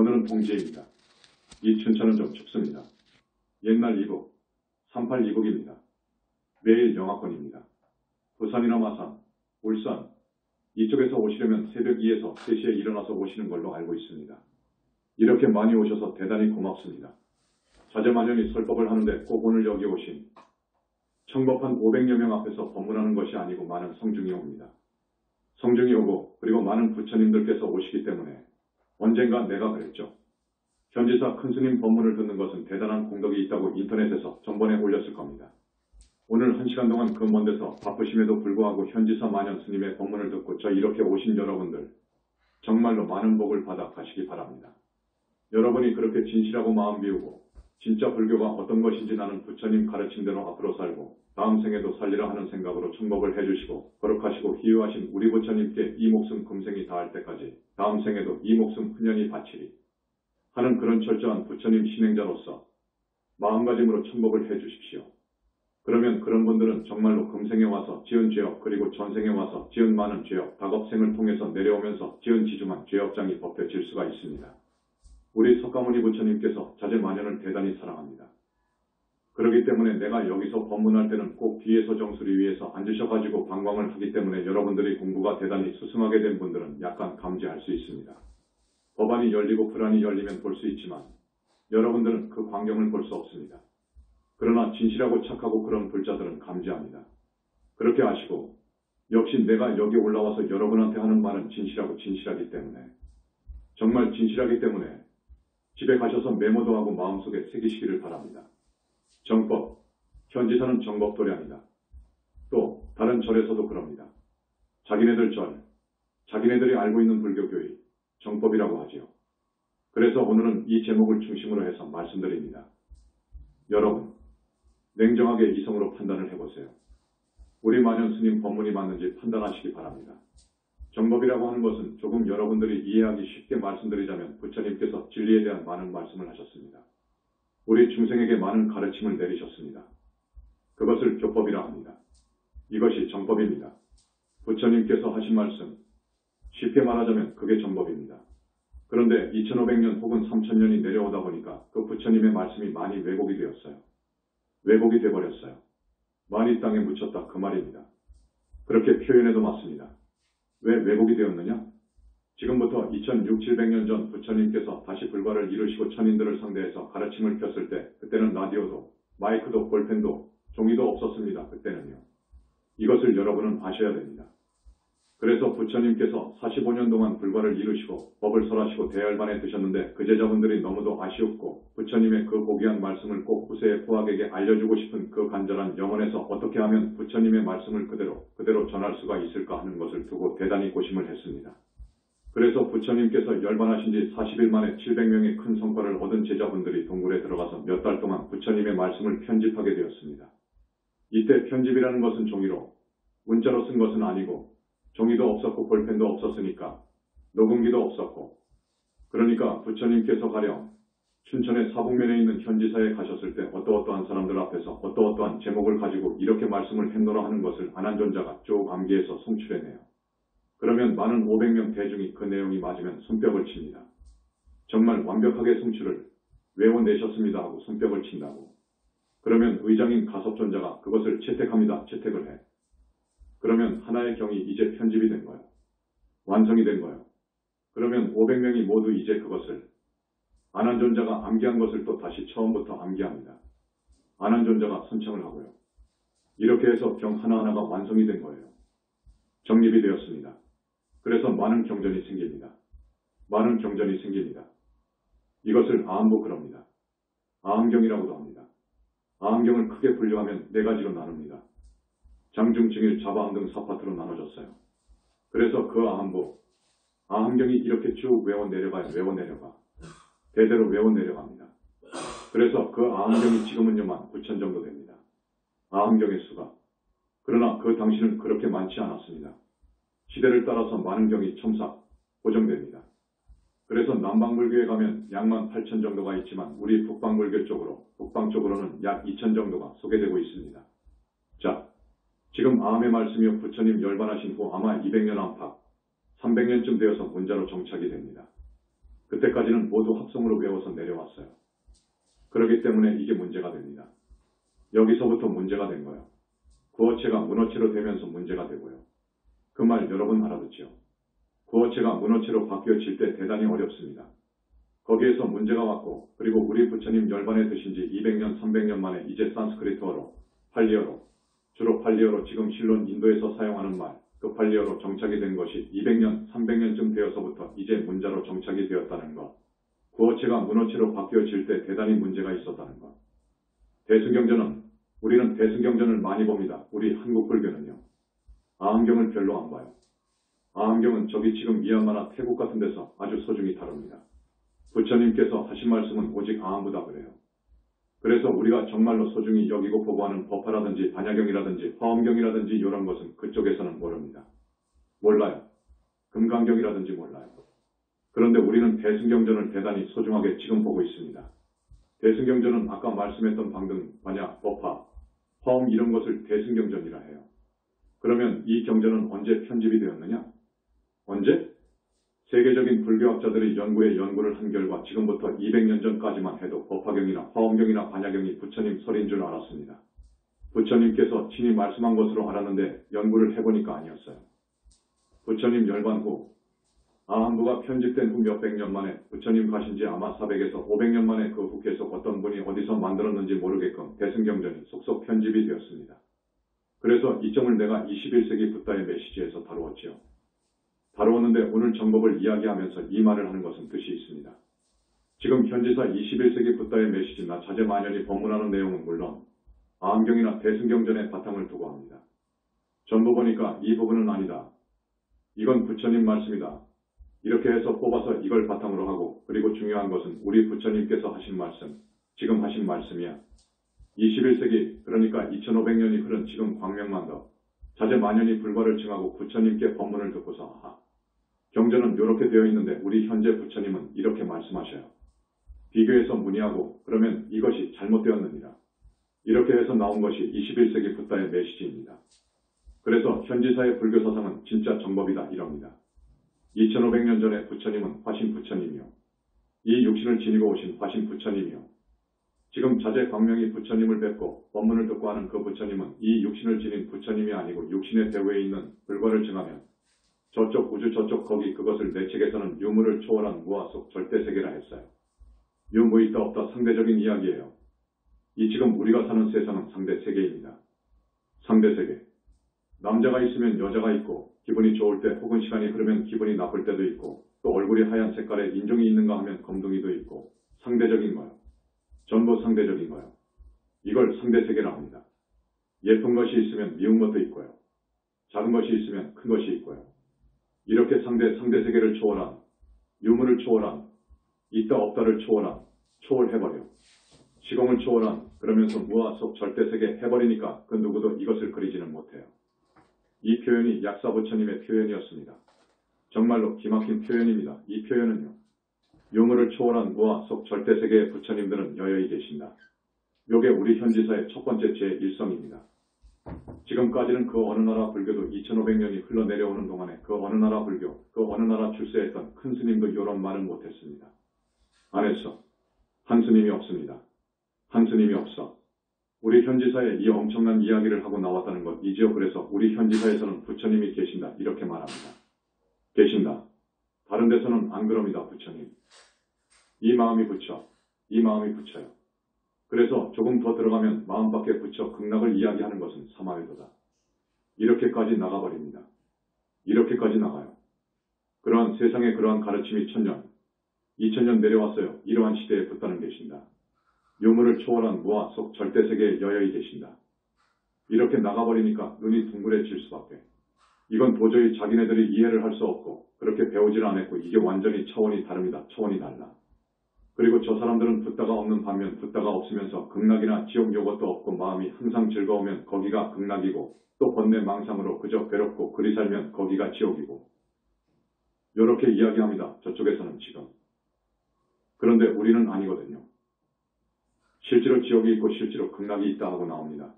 오늘은 동지입니다. 이 춘천은 좀 춥습니다. 옛날 이북, 38 이북입니다. 매일 영하권입니다. 부산이나 마산, 울산, 이쪽에서 오시려면 새벽 2에서 3시에 일어나서 오시는 걸로 알고 있습니다. 이렇게 많이 오셔서 대단히 고맙습니다. 자제만연히 설법을 하는데 꼭 오늘 여기 오신 청법한 500여 명 앞에서 법문하는 것이 아니고 많은 성중이 옵니다. 성중이 오고 그리고 많은 부처님들께서 오시기 때문에 언젠가 내가 그랬죠. 현지사 큰스님 법문을 듣는 것은 대단한 공덕이 있다고 인터넷에서 전번에 올렸을 겁니다. 오늘 1시간 동안 그 먼 데서 바쁘심에도 불구하고 현지사 만연 스님의 법문을 듣고 저 이렇게 오신 여러분들 정말로 많은 복을 받아 가시기 바랍니다. 여러분이 그렇게 진실하고 마음 비우고 진짜 불교가 어떤 것인지 나는 부처님 가르침대로 앞으로 살고 다음 생에도 살리라 하는 생각으로 청법을 해주시고 거룩하시고 희유하신 우리 부처님께 이 목숨 금생이 다할 때까지 다음 생에도 이 목숨 흔연히 바치리 하는 그런 철저한 부처님 신행자로서 마음가짐으로 청법을 해주십시오. 그러면 그런 분들은 정말로 금생에 와서 지은 죄업 그리고 전생에 와서 지은 많은 죄업 다겁생을 통해서 내려오면서 지은 지중한 죄업장이 벗겨질 수가 있습니다. 우리 석가모니 부처님께서 자제만연을 대단히 사랑합니다. 그렇기 때문에 내가 여기서 법문할 때는 꼭 뒤에서 정수리 위에서 앉으셔가지고 방광을 하기 때문에 여러분들이 공부가 대단히 스승하게 된 분들은 약간 감지할 수 있습니다. 법안이 열리고 불안이 열리면 볼 수 있지만 여러분들은 그 광경을 볼 수 없습니다. 그러나 진실하고 착하고 그런 불자들은 감지합니다. 그렇게 아시고 역시 내가 여기 올라와서 여러분한테 하는 말은 진실하고 진실하기 때문에 정말 진실하기 때문에 집에 가셔서 메모도 하고 마음속에 새기시기를 바랍니다. 정법, 현지사는 정법도량이다. 또 다른 절에서도 그럽니다. 자기네들 절, 자기네들이 알고 있는 불교교의, 정법이라고 하지요. 그래서 오늘은 이 제목을 중심으로 해서 말씀드립니다. 여러분, 냉정하게 이성으로 판단을 해보세요. 우리 만연 스님 법문이 맞는지 판단하시기 바랍니다. 정법이라고 하는 것은 조금 여러분들이 이해하기 쉽게 말씀드리자면 부처님께서 진리에 대한 많은 말씀을 하셨습니다. 우리 중생에게 많은 가르침을 내리셨습니다. 그것을 교법이라 합니다. 이것이 정법입니다. 부처님께서 하신 말씀, 쉽게 말하자면 그게 정법입니다. 그런데 2500년 혹은 3000년이 내려오다 보니까 그 부처님의 말씀이 많이 왜곡이 되었어요. 왜곡이 돼버렸어요. 많이 땅에 묻혔다 그 말입니다. 그렇게 표현해도 맞습니다. 왜 왜곡이 되었느냐? 지금부터 2600~700년 전 부처님께서 다시 불과를 이루시고 천인들을 상대해서 가르침을 폈을 때 그때는 라디오도 마이크도 볼펜도 종이도 없었습니다. 그때는요. 이것을 여러분은 아셔야 됩니다. 그래서 부처님께서 45년 동안 불과를 이루시고 법을 설하시고 대열반에 드셨는데 그 제자분들이 너무도 아쉬웠고 부처님의 그 고귀한 말씀을 꼭 후세의 포악에게 알려주고 싶은 그 간절한 영혼에서 어떻게 하면 부처님의 말씀을 그대로 전할 수가 있을까 하는 것을 두고 대단히 고심을 했습니다. 그래서 부처님께서 열반하신 지 40일 만에 700명의 큰 성과를 얻은 제자분들이 동굴에 들어가서 몇 달 동안 부처님의 말씀을 편집하게 되었습니다. 이때 편집이라는 것은 종이로 문자로 쓴 것은 아니고 종이도 없었고 볼펜도 없었으니까 녹음기도 없었고 그러니까 부처님께서 가령 춘천의 사북면에 있는 현지사에 가셨을 때 어떠어떠한 사람들 앞에서 어떠어떠한 제목을 가지고 이렇게 말씀을 했노라 하는 것을 안한존자가 쭉 암기해서 송출해내요. 그러면 많은 500명 대중이 그 내용이 맞으면 손뼉을 칩니다. 정말 완벽하게 송출을 외워내셨습니다 하고 손뼉을 친다고. 그러면 의장인 가섭존자가 그것을 채택합니다. 채택을 해. 그러면 하나의 경이 이제 편집이 된 거예요. 완성이 된 거예요. 그러면 500명이 모두 이제 그것을 안한존자가 암기한 것을 또 다시 처음부터 암기합니다. 안한존자가 선창을 하고요. 이렇게 해서 경 하나하나가 완성이 된 거예요. 정립이 되었습니다. 그래서 많은 경전이 생깁니다. 많은 경전이 생깁니다. 이것을 아함부 그럽니다. 아함경이라고도 합니다. 아함경을 크게 분류하면 4가지로 나눕니다. 장중, 증일, 자바함 등 4파트로 나눠졌어요. 그래서 그 아함부, 아함경이 이렇게 쭉 외워 내려가요. 외워 내려가. 대대로 외워 내려갑니다. 그래서 그 아함경이 지금은 19,000 정도 됩니다. 아함경의 수가. 그러나 그 당시는 그렇게 많지 않았습니다. 시대를 따라서 많은 경이 첨삭, 고정됩니다. 그래서 남방불교에 가면 약 18,000 정도가 있지만 우리 북방불교 쪽으로, 북방 쪽으로는 약 2,000 정도가 소개되고 있습니다. 자, 지금 아함의 말씀이요 부처님 열반하신 후 아마 200년 안팎, 300년쯤 되어서 문자로 정착이 됩니다. 그때까지는 모두 합성으로 외워서 내려왔어요. 그렇기 때문에 이게 문제가 됩니다. 여기서부터 문제가 된 거예요. 구어체가 문어체로 되면서 문제가 되고요. 그 말 여러분 알아듣죠? 구어체가 문어체로 바뀌어질 때 대단히 어렵습니다. 거기에서 문제가 왔고, 그리고 우리 부처님 열반에 드신 지 200년, 300년 만에 이제 산스크리트어로, 팔리어로, 주로 팔리어로 지금 실론 인도에서 사용하는 말, 그 팔리어로 정착이 된 것이 200년, 300년쯤 되어서부터 이제 문자로 정착이 되었다는 것. 구어체가 문어체로 바뀌어질 때 대단히 문제가 있었다는 것. 우리는 대승경전을 많이 봅니다. 우리 한국 불교는요. 아함경을 별로 안 봐요. 아함경은 저기 지금 미얀마나 태국 같은 데서 아주 소중히 다룹니다. 부처님께서 하신 말씀은 오직 아함부다 그래요. 그래서 우리가 정말로 소중히 여기고 보고하는 법화라든지 반야경이라든지 화엄경이라든지 이런 것은 그쪽에서는 모릅니다. 몰라요. 금강경이라든지 몰라요. 그런데 우리는 대승경전을 대단히 소중하게 지금 보고 있습니다. 대승경전은 아까 말씀했던 방등, 반야, 법화, 화엄 이런 것을 대승경전이라 해요. 그러면 이 경전은 언제 편집이 되었느냐? 언제? 세계적인 불교학자들이 연구를 한 결과 지금부터 200년 전까지만 해도 법화경이나 화엄경이나 반야경이 부처님 설인 줄 알았습니다. 부처님께서 친히 말씀한 것으로 알았는데 연구를 해보니까 아니었어요. 부처님 열반 후 아함부가 편집된 후 몇백 년 만에 부처님 가신 지 아마 400에서 500년 만에 그 후께서 어떤 분이 어디서 만들었는지 모르게끔 대승경전이 속속 편집이 되었습니다. 그래서 이 점을 내가 21세기 붓다의 메시지에서 다루었지요. 다루었는데 오늘 정법을 이야기하면서 이 말을 하는 것은 뜻이 있습니다. 지금 현지사 21세기 붓다의 메시지나 자제만연히 법문하는 내용은 물론 아함경이나 대승경전의 바탕을 두고 합니다. 전부 보니까 이 부분은 아니다. 이건 부처님 말씀이다. 이렇게 해서 뽑아서 이걸 바탕으로 하고, 그리고 중요한 것은 우리 부처님께서 하신 말씀, 지금 하신 말씀이야. 21세기, 그러니까 2500년이 흐른 지금 광명만덕, 자제만연히 불과를 증하고 부처님께 법문을 듣고서 경전은 이렇게 되어 있는데 우리 현재 부처님은 이렇게 말씀하셔요. 비교해서 문의하고 그러면 이것이 잘못되었느니라. 이렇게 해서 나온 것이 21세기 붓다의 메시지입니다. 그래서 현지사의 불교 사상은 진짜 정법이다 이럽니다. 2500년 전에 부처님은 화신 부처님이요. 이 육신을 지니고 오신 화신 부처님이요. 지금 자제 광명이 부처님을 뵙고 법문을 듣고 하는 그 부처님은 이 육신을 지닌 부처님이 아니고 육신의 대회에 있는 불과를 증하면 저쪽 우주 저쪽 거기 그것을 내 책에서는 유무를 초월한 무아 속 절대세계라 했어요. 유무 있다 없다 상대적인 이야기예요. 이 지금 우리가 사는 세상은 상대세계입니다. 상대세계. 남자가 있으면 여자가 있고 기분이 좋을 때 혹은 시간이 흐르면 기분이 나쁠 때도 있고 또 얼굴이 하얀 색깔에 인종이 있는가 하면 검둥이도 있고 상대적인 거요. 전부 상대적인 거요. 이걸 상대세계라 합니다. 예쁜 것이 있으면 미운 것도 있고요. 작은 것이 있으면 큰 것이 있고요. 이렇게 상대세계를 초월한, 유무를 초월한, 있다 없다를 초월한, 초월해버려. 시공을 초월한, 그러면서 무아 속 절대세계 해버리니까 그 누구도 이것을 그리지는 못해요. 이 표현이 약사부처님의 표현이었습니다. 정말로 기막힌 표현입니다. 이 표현은요. 유무를 초월한 무아 속 절대세계의 부처님들은 여여히 계신다. 요게 우리 현지사의 첫 번째 제1성입니다. 지금까지는 그 어느 나라 불교도 2500년이 흘러내려오는 동안에 그 어느 나라 불교, 그 어느 나라 출세했던 큰 스님도 이런 말은 못했습니다. 안 했어. 한 스님이 없습니다. 한 스님이 없어. 우리 현지사에 이 엄청난 이야기를 하고 나왔다는 것이지요. 그래서 우리 현지사에서는 부처님이 계신다 이렇게 말합니다. 계신다. 다른 데서는 안 그럽니다. 부처님. 이 마음이 부처, 이 마음이 부처요. 그래서 조금 더 들어가면 마음밖에 부처 극락을 이야기하는 것은 사마외도다. 이렇게까지 나가버립니다. 이렇게까지 나가요. 그러한 세상의 그러한 가르침이 1000년, 2000년 내려왔어요. 이러한 시대에 붓다는 계신다. 유무를 초월한 무아 속 절대세계에 여여히 계신다. 이렇게 나가버리니까 눈이 둥그레질 수밖에. 이건 도저히 자기네들이 이해를 할 수 없고 그렇게 배우질 않았고 이게 완전히 차원이 다릅니다. 차원이 달라. 그리고 저 사람들은 붓다가 없는 반면 붓다가 없으면서 극락이나 지옥 요것도 없고 마음이 항상 즐거우면 거기가 극락이고 또 번뇌 망상으로 그저 괴롭고 그리 살면 거기가 지옥이고 요렇게 이야기합니다. 저쪽에서는 지금. 그런데 우리는 아니거든요. 실제로 지옥이 있고 실제로 극락이 있다 하고 나옵니다.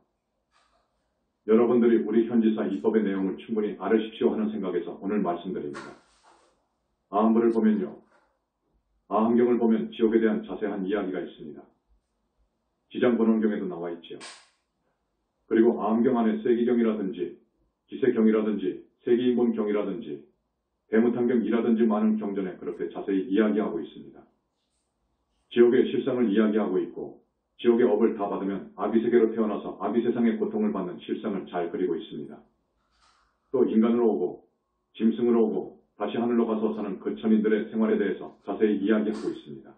여러분들이 우리 현지사 이법의 내용을 충분히 알으십시오 하는 생각에서 오늘 말씀드립니다. 아함부를 보면요. 아함경을 보면 지옥에 대한 자세한 이야기가 있습니다. 지장본원경에도 나와 있지요. 그리고 아함경 안에 세기경이라든지 기세경이라든지 세기인본경이라든지 대무탄경이라든지 많은 경전에 그렇게 자세히 이야기하고 있습니다. 지옥의 실상을 이야기하고 있고 지옥의 업을 다 받으면 아비세계로 태어나서 아비세상의 고통을 받는 실상을 잘 그리고 있습니다. 또 인간으로 오고 짐승으로 오고 다시 하늘로 가서 사는 그 천인들의 생활에 대해서 자세히 이야기하고 있습니다.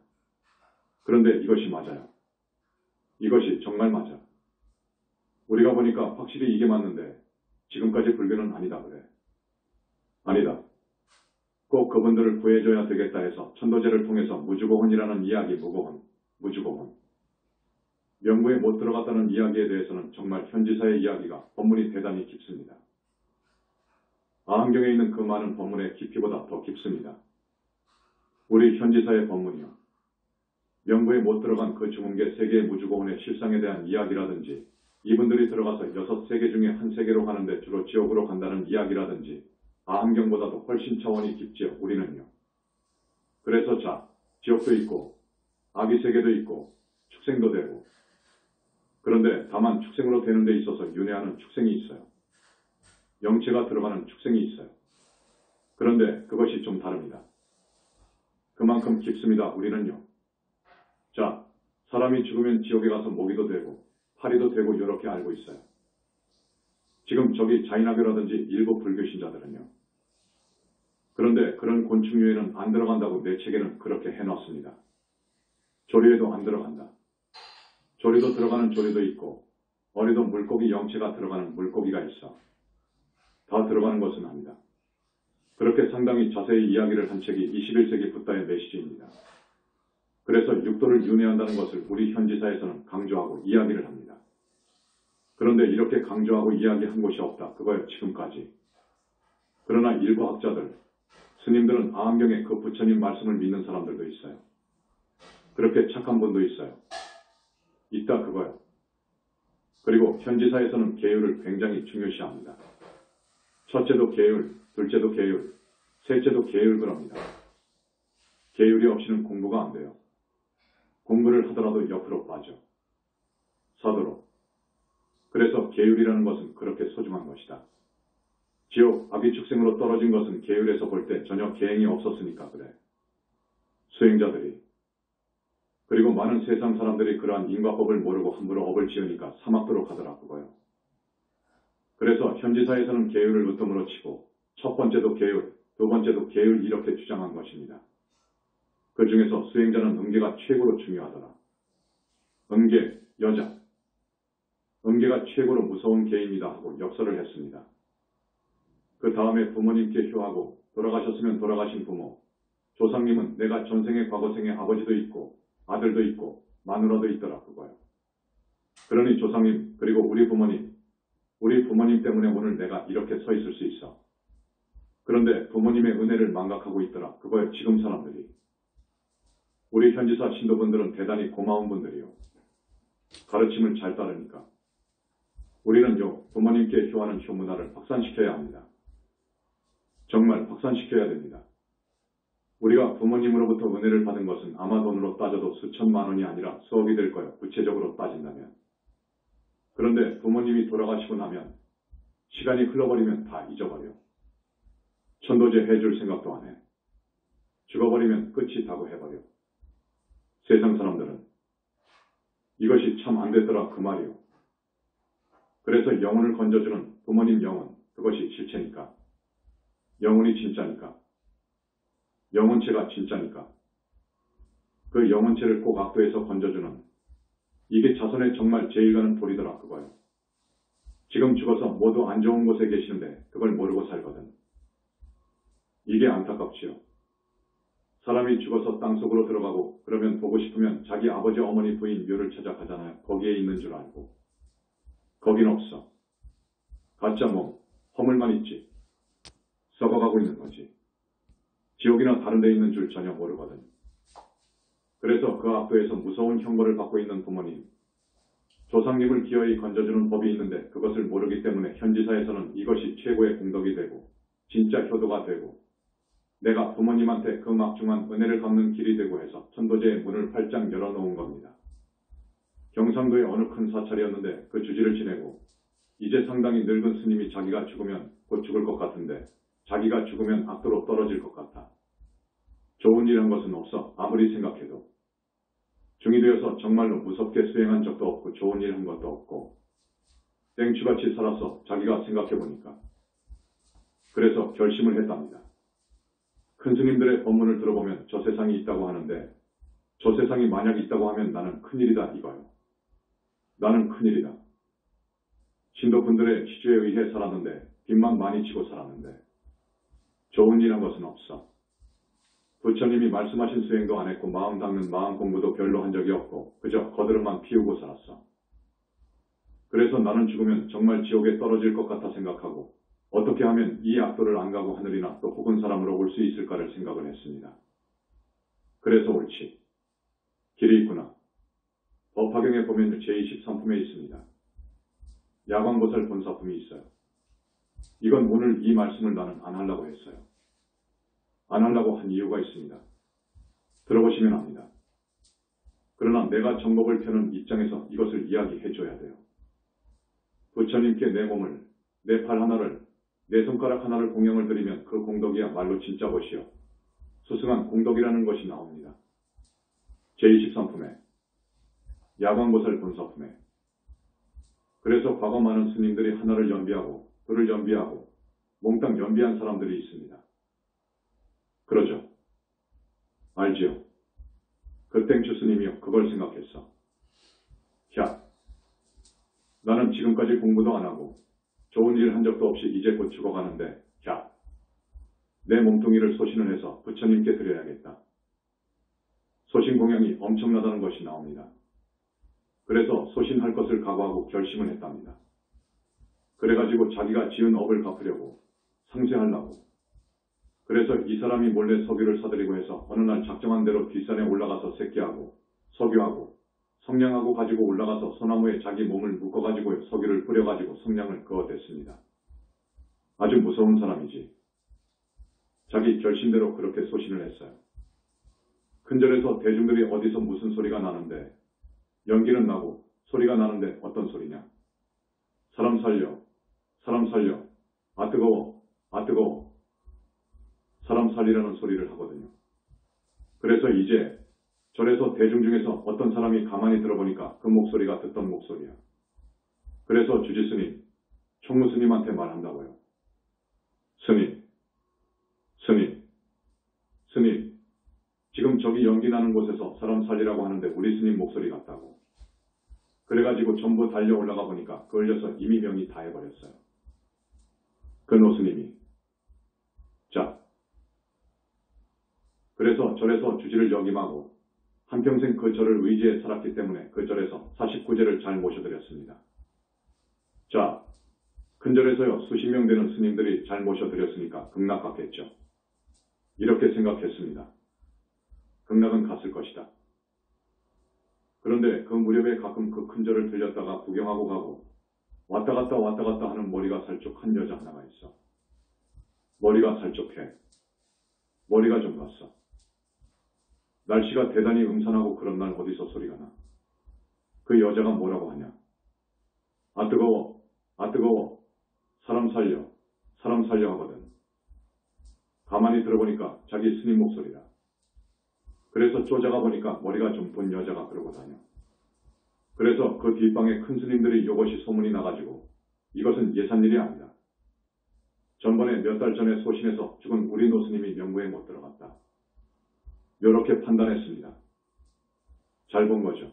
그런데 이것이 맞아요. 이것이 정말 맞아. 우리가 보니까 확실히 이게 맞는데 지금까지 불교는 아니다 그래. 아니다. 꼭 그분들을 구해줘야 되겠다 해서 천도제를 통해서 무주고혼이라는 이야기 무주고혼. 명부에 못 들어갔다는 이야기에 대해서는 정말 현지사의 이야기가 법문이 대단히 깊습니다. 아함경에 있는 그 많은 법문의 깊이보다 더 깊습니다. 우리 현지사의 법문이요. 명부에 못 들어간 그 주문계 세계의 무주고혼의 실상에 대한 이야기라든지 이분들이 들어가서 6세계 중에 한 세계로 가는데 주로 지옥으로 간다는 이야기라든지 아함경보다도 훨씬 차원이 깊지요. 우리는요. 그래서 지옥도 있고 아비세계도 있고 축생도 되고 그런데 다만 축생으로 되는 데 있어서 윤회하는 축생이 있어요. 영체가 들어가는 축생이 있어요. 그런데 그것이 좀 다릅니다. 그만큼 깊습니다. 우리는요. 사람이 죽으면 지옥에 가서 모기도 되고 파리도 되고 이렇게 알고 있어요. 지금 저기 자인학교라든지 일부 불교 신자들은요. 그런데 그런 곤충류에는 안 들어간다고 내 책에는 그렇게 해놨습니다. 조리에도 안 들어간다. 조리도 들어가는 조리도 있고 어리도 물고기 영체가 들어가는 물고기가 있어. 다 들어가는 것은 아니다. 그렇게 상당히 자세히 이야기를 한 책이 21세기 붓다의 메시지입니다. 그래서 육도를 윤회한다는 것을 우리 현지사에서는 강조하고 이야기를 합니다. 그런데 이렇게 강조하고 이야기한 곳이 없다. 그거요 지금까지. 그러나 일부 학자들, 스님들은 아함경의 그 부처님 말씀을 믿는 사람들도 있어요. 그렇게 착한 분도 있어요. 있다 그거요. 그리고 현지사에서는 계율을 굉장히 중요시합니다. 첫째도 계율, 둘째도 계율, 셋째도 계율 그럽니다. 계율이 없이는 공부가 안 돼요. 공부를 하더라도 옆으로 빠져. 서도록. 그래서 계율이라는 것은 그렇게 소중한 것이다. 지옥, 아비축생으로 떨어진 것은 계율에서 볼 때 전혀 계행이 없었으니까 그래. 수행자들이. 그리고 많은 세상 사람들이 그러한 인과법을 모르고 함부로 업을 지으니까 사막도로 가더라 그거요. 그래서 현지사에서는 계율을 으뜸으로 치고 첫 번째도 계율, 두 번째도 계율 이렇게 주장한 것입니다. 그 중에서 수행자는 음계가 최고로 중요하더라. 음계, 여자. 음계가 최고로 무서운 계입니다 하고 역설을 했습니다. 그 다음에 부모님께 효하고 돌아가셨으면 돌아가신 부모. 조상님은 내가 전생에 과거생에 아버지도 있고 아들도 있고 마누라도 있더라 그거요. 그러니 조상님 그리고 우리 부모님 때문에 오늘 내가 이렇게 서 있을 수 있어. 그런데 부모님의 은혜를 망각하고 있더라 그거요. 지금 사람들이. 우리 현지사 신도분들은 대단히 고마운 분들이요. 가르침을 잘 따르니까. 우리는요 부모님께 효하는 효문화를 확산시켜야 합니다. 정말 확산시켜야 됩니다. 우리가 부모님으로부터 은혜를 받은 것은 아마 돈으로 따져도 수천만 원이 아니라 수억이 될 거예요. 구체적으로 따진다면. 그런데 부모님이 돌아가시고 나면 시간이 흘러버리면 다 잊어버려. 천도제 해줄 생각도 안 해. 죽어버리면 끝이 다고 해버려. 세상 사람들은 이것이 참 안 됐더라 그 말이요. 그래서 영혼을 건져주는 부모님 영혼 그것이 실체니까. 영혼이 진짜니까. 영혼체가 진짜니까. 그 영혼체를 꼭 악도에서 건져주는 이게 자손의 정말 제일 가는 도리더라 그거요. 지금 죽어서 모두 안 좋은 곳에 계시는데 그걸 모르고 살거든. 이게 안타깝지요. 사람이 죽어서 땅속으로 들어가고 그러면 보고 싶으면 자기 아버지 어머니 부인 묘를 찾아가잖아요. 거기에 있는 줄 알고. 거긴 없어. 가짜 허물만 있지. 썩어가고 있는 거지. 지옥이나 다른 데 있는 줄 전혀 모르거든. 그래서 그 악도에서 무서운 형벌을 받고 있는 부모님, 조상님을 기어이 건져주는 법이 있는데 그것을 모르기 때문에 현지사에서는 이것이 최고의 공덕이 되고 진짜 효도가 되고 내가 부모님한테 그 막중한 은혜를 갚는 길이 되고 해서 천도제의 문을 활짝 열어놓은 겁니다. 경상도의 어느 큰 사찰이었는데 그 주지를 지내고 이제 상당히 늙은 스님이 자기가 죽으면 곧 죽을 것 같은데 자기가 죽으면 악도로 떨어질 것 같아. 좋은 일 한 것은 없어 아무리 생각해도. 중이 되어서 정말로 무섭게 수행한 적도 없고 좋은 일 한 것도 없고 땡추같이 살아서 자기가 생각해보니까. 그래서 결심을 했답니다. 큰 스님들의 법문을 들어보면 저 세상이 있다고 하는데 저 세상이 만약 있다고 하면 나는 큰일이다 이거요. 나는 큰일이다. 신도분들의 시주에 의해 살았는데 빚만 많이 지고 살았는데 좋은 일 한 것은 없어. 부처님이 말씀하신 수행도 안 했고 마음 닦는 마음 공부도 별로 한 적이 없고 그저 거드름만 피우고 살았어. 그래서 나는 죽으면 정말 지옥에 떨어질 것 같아 생각하고 어떻게 하면 이 악도를 안 가고 하늘이나 또 혹은 사람으로 올 수 있을까를 생각을 했습니다. 그래서 옳지. 길이 있구나. 법화경에 보면 제23품에 있습니다. 야광보살 본사품이 있어요. 이건 오늘 이 말씀을 나는 안 하려고 했어요. 안 하려고 한 이유가 있습니다. 들어보시면 압니다. 그러나 내가 정법을 펴는 입장에서 이것을 이야기해 줘야 돼요. 부처님께 내 몸을, 내 팔 하나를, 내 손가락 하나를 공양을 드리면 그 공덕이야 말로 진짜 것이요. 수승한 공덕이라는 것이 나옵니다. 제23품에, 야광보살 본사품에. 그래서 과거 많은 스님들이 하나를 연비하고 둘을 연비하고 몽땅 연비한 사람들이 있습니다. 그러죠. 알지요. 그 땡추 스님이요. 그걸 생각했어. 야, 나는 지금까지 공부도 안 하고 좋은 일 한 적도 없이 이제 곧 죽어가는데 야, 내 몸뚱이를 소신을 해서 부처님께 드려야겠다. 소신 공양이 엄청나다는 것이 나옵니다. 그래서 소신할 것을 각오하고 결심을 했답니다. 그래가지고 자기가 지은 업을 갚으려고 상쇄하려고. 그래서 이 사람이 몰래 석유를 사들이고 해서 어느 날 작정한 대로 뒷산에 올라가서 새끼하고 석유하고 성냥하고 가지고 올라가서 소나무에 자기 몸을 묶어가지고 석유를 뿌려가지고 성냥을 그어댔습니다. 아주 무서운 사람이지. 자기 결심대로 그렇게 소신을 했어요. 큰절에서 대중들이 어디서 무슨 소리가 나는데 연기는 나고 소리가 나는데 어떤 소리냐. 사람 살려, 사람 살려, 아 뜨거워, 아 뜨거워. 사람 살리라는 소리를 하거든요. 그래서 이제 절에서 대중 중에서 어떤 사람이 가만히 들어보니까 그 목소리가 듣던 목소리야. 그래서 주지스님, 총무스님한테 말한다고요. 스님, 스님, 스님, 지금 저기 연기 나는 곳에서 사람 살리라고 하는데 우리 스님 목소리 같다고. 그래가지고 전부 달려 올라가 보니까 걸려서 이미 명이 다 해버렸어요. 그 노스님이. 자, 그래서 절에서 주지를 역임하고 한평생 그 절을 의지해 살았기 때문에 그 절에서 49제를 잘 모셔드렸습니다. 자, 큰 절에서요 수십 명 되는 스님들이 잘 모셔드렸으니까 극락 갔겠죠. 이렇게 생각했습니다. 극락은 갔을 것이다. 그런데 그 무렵에 가끔 그 큰 절을 들렸다가 구경하고 가고 왔다 갔다 하는 머리가 살쪽한 여자 하나가 있어. 머리가 살쪽해. 머리가 좀 갔어. 날씨가 대단히 음산하고 그런 날 어디서 소리가 나. 그 여자가 뭐라고 하냐. 아 뜨거워, 아 뜨거워, 사람 살려, 사람 살려 하거든. 가만히 들어보니까 자기 스님 목소리다. 그래서 쫓아가 보니까 머리가 좀 본 여자가 그러고 다녀. 그래서 그 뒷방에 큰 스님들이 이것이 소문이 나가지고 이것은 예산일이 아니다. 전번에 몇 달 전에 소신해서 죽은 우리 노스님이 명부에 못 들어갔다. 요렇게 판단했습니다. 잘 본 거죠.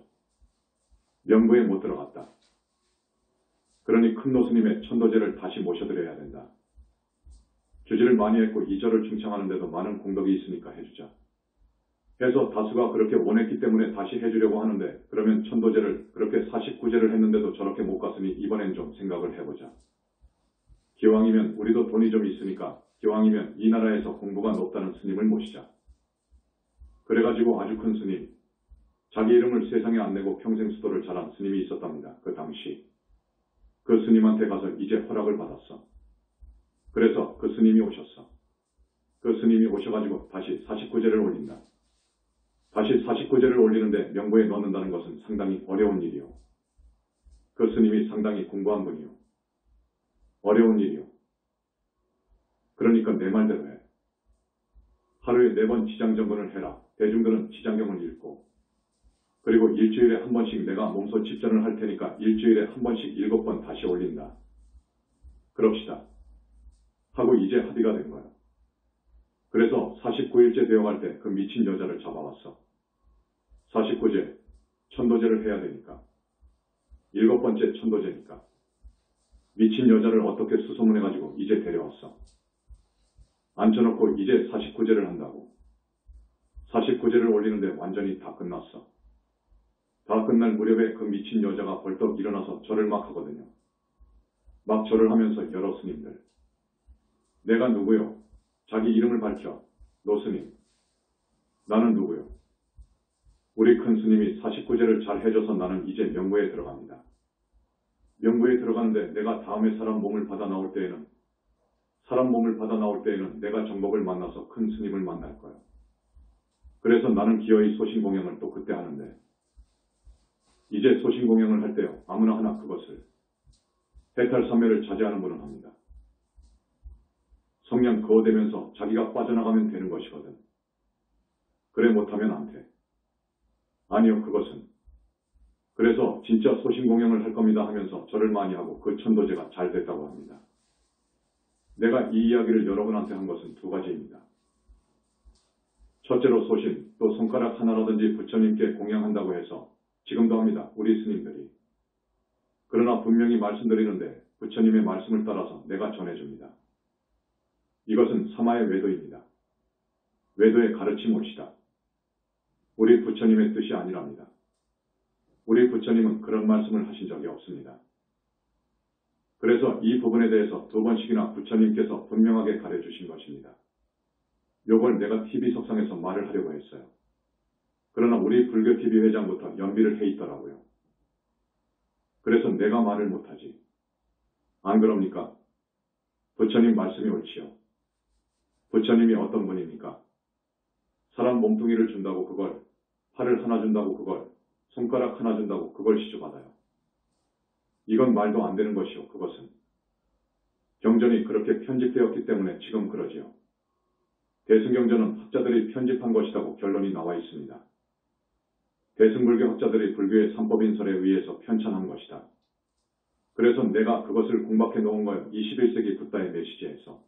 명부에 못 들어갔다. 그러니 큰 노스님의 천도제를 다시 모셔드려야 된다. 주지를 많이 했고 이절을 충창하는데도 많은 공덕이 있으니까 해주자. 해서 다수가 그렇게 원했기 때문에 다시 해주려고 하는데 그러면 천도제를 그렇게 49제를 했는데도 저렇게 못 갔으니 이번엔 좀 생각을 해보자. 기왕이면 우리도 돈이 좀 있으니까 기왕이면 이 나라에서 공부가 높다는 스님을 모시자. 그래가지고 아주 큰 스님, 자기 이름을 세상에 안 내고 평생 수도를 잘한 스님이 있었답니다. 그 당시. 그 스님한테 가서 이제 허락을 받았어. 그래서 그 스님이 오셨어. 그 스님이 오셔가지고 다시 49제를 올린다. 다시 49제를 올리는데 명부에 넣는다는 것은 상당히 어려운 일이요. 그 스님이 상당히 공부한 분이요. 어려운 일이요. 그러니까 내 말대로 해. 하루에 4번 지장점검을 해라. 대중들은 지장경을 읽고, 그리고 일주일에 한 번씩 내가 몸소 집전을 할 테니까 일주일에 한 번씩 7번 다시 올린다. 그럽시다. 하고 이제 합의가 된 거야. 그래서 49일째 되어갈 때 그 미친 여자를 잡아왔어. 49제, 천도제를 해야 되니까. 7번째 천도제니까. 미친 여자를 어떻게 수소문해가지고 이제 데려왔어. 앉혀놓고 이제 49제를 한다고. 49제를 올리는데 완전히 다 끝났어. 다 끝날 무렵에 그 미친 여자가 벌떡 일어나서 절을 막 하거든요. 막 절을 하면서 여러 스님들. 내가 누구요? 자기 이름을 밝혀. 노스님. 나는 누구요? 우리 큰 스님이 49제를 잘 해줘서 나는 이제 명부에 들어갑니다. 명부에 들어가는데 내가 다음에 사람 몸을 받아 나올 때에는 내가 정법을 만나서 큰 스님을 만날 거예요. 그래서 나는 기어이 소신공양을 또 그때 하는데, 이제 소신공양을 할 때요, 아무나 하나 그것을 해탈삼매를 자제하는 분은 합니다. 성냥 거어대면서 자기가 빠져나가면 되는 것이거든. 그래 못하면 안 돼. 아니요, 그것은. 그래서 진짜 소신공양을 할 겁니다 하면서 절을 많이 하고 그 천도제가 잘 됐다고 합니다. 내가 이 이야기를 여러분한테 한 것은 2가지입니다. 첫째로 소신, 또 손가락 하나라든지 부처님께 공양한다고 해서 지금도 합니다. 우리 스님들이. 그러나 분명히 말씀드리는데 부처님의 말씀을 따라서 내가 전해줍니다. 이것은 사마의 외도입니다. 외도의 가르침 옳시다. 우리 부처님의 뜻이 아니랍니다. 우리 부처님은 그런 말씀을 하신 적이 없습니다. 그래서 이 부분에 대해서 2번씩이나 부처님께서 분명하게 가르쳐주신 것입니다. 요걸 내가 TV석상에서 말을 하려고 했어요. 그러나 우리 불교TV 회장부터 연비를 해 있더라고요. 그래서 내가 말을 못하지. 안 그럽니까? 부처님 말씀이 옳지요. 부처님이 어떤 분입니까? 사람 몸뚱이를 준다고 그걸, 팔을 하나 준다고 그걸, 손가락 하나 준다고 그걸 시주받아요. 이건 말도 안 되는 것이요, 그것은. 경전이 그렇게 편집되었기 때문에 지금 그러지요. 대승경전은 학자들이 편집한 것이라고 결론이 나와 있습니다. 대승불교 학자들이 불교의 3법인설에 의해서 편찬한 것이다. 그래서 내가 그것을 공박해 놓은 거예요. 21세기 붓다의 메시지에서.